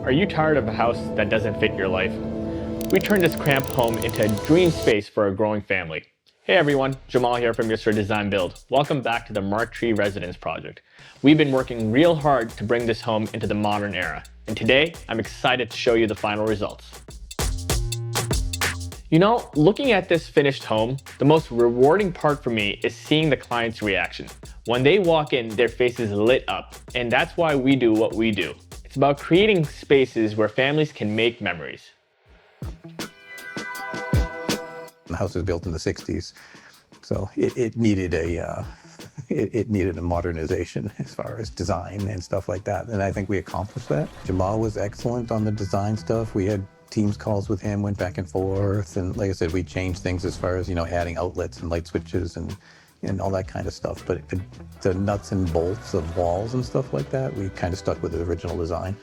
Are you tired of a house that doesn't fit your life? We turned this cramped home into a dream space for a growing family. Hey everyone, Jamal here from Yusra Design Build. Welcome back to the Mark Tree Residence Project. We've been working real hard to bring this home into the modern era, and today I'm excited to show you the final results. You know, looking at this finished home, the most rewarding part for me is seeing the client's reaction. When they walk in, their faces lit up, and that's why we do what we do. It's about creating spaces where families can make memories. The house was built in the 60s, so it needed a modernization as far as design and stuff like that, and I think we accomplished that. Jamal was excellent on the design stuff. We had Teams calls with him, went back and forth, and like I said, we changed things as far as, you know, adding outlets and light switches and all that kind of stuff, but the nuts and bolts of walls and stuff like that, we kind of stuck with the original design.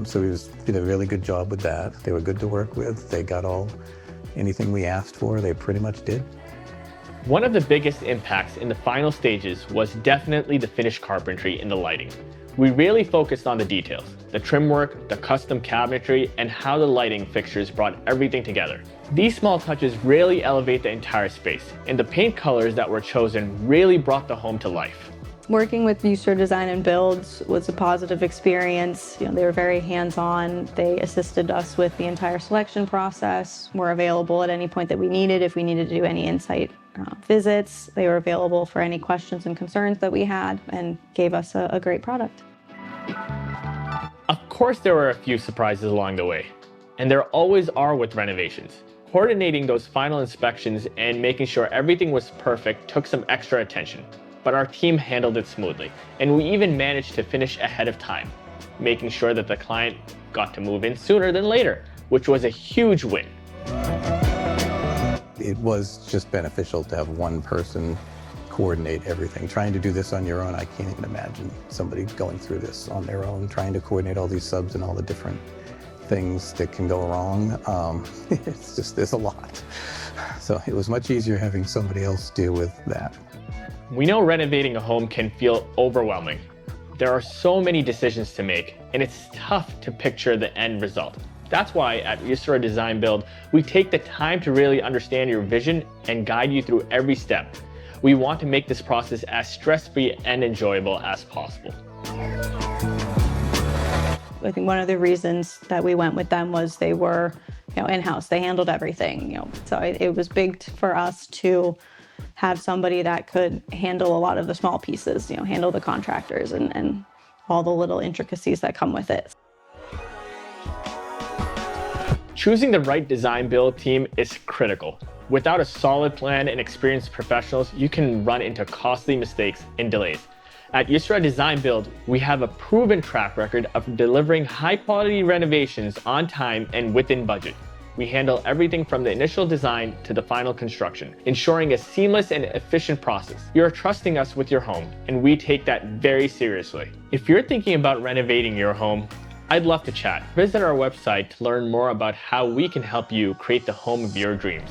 So he did a really good job with that. They were good to work with. They got anything we asked for, they pretty much did. One of the biggest impacts in the final stages was definitely the finished carpentry and the lighting. We really focused on the details, the trim work, the custom cabinetry, and how the lighting fixtures brought everything together. These small touches really elevate the entire space, and the paint colors that were chosen really brought the home to life. Working with Yusra Design Build was a positive experience. You know, they were very hands-on. They assisted us with the entire selection process, were available at any point that we needed. If we needed to do any insight visits, they were available for any questions and concerns that we had, and gave us a great product. Of course, there were a few surprises along the way, and there always are with renovations. Coordinating those final inspections and making sure everything was perfect took some extra attention. But our team handled it smoothly, and we even managed to finish ahead of time, making sure that the client got to move in sooner than later, which was a huge win. It was just beneficial to have one person coordinate everything. Trying to do this on your own, I can't even imagine somebody going through this on their own, trying to coordinate all these subs and all the different things that can go wrong. There's a lot. So it was much easier having somebody else deal with that. We know renovating a home can feel overwhelming. There are so many decisions to make, and it's tough to picture the end result. That's why at Yusra Design Build, we take the time to really understand your vision and guide you through every step. We want to make this process as stress-free and enjoyable as possible. I think one of the reasons that we went with them was they were, in-house. They handled everything, So it was big for us to have somebody that could handle a lot of the small pieces, handle the contractors and all the little intricacies that come with it. Choosing the right design build team is critical. Without a solid plan and experienced professionals, you can run into costly mistakes and delays. At Yusra Design Build, we have a proven track record of delivering high-quality renovations on time and within budget. We handle everything from the initial design to the final construction, ensuring a seamless and efficient process. You're trusting us with your home, and we take that very seriously. If you're thinking about renovating your home, I'd love to chat. Visit our website to learn more about how we can help you create the home of your dreams.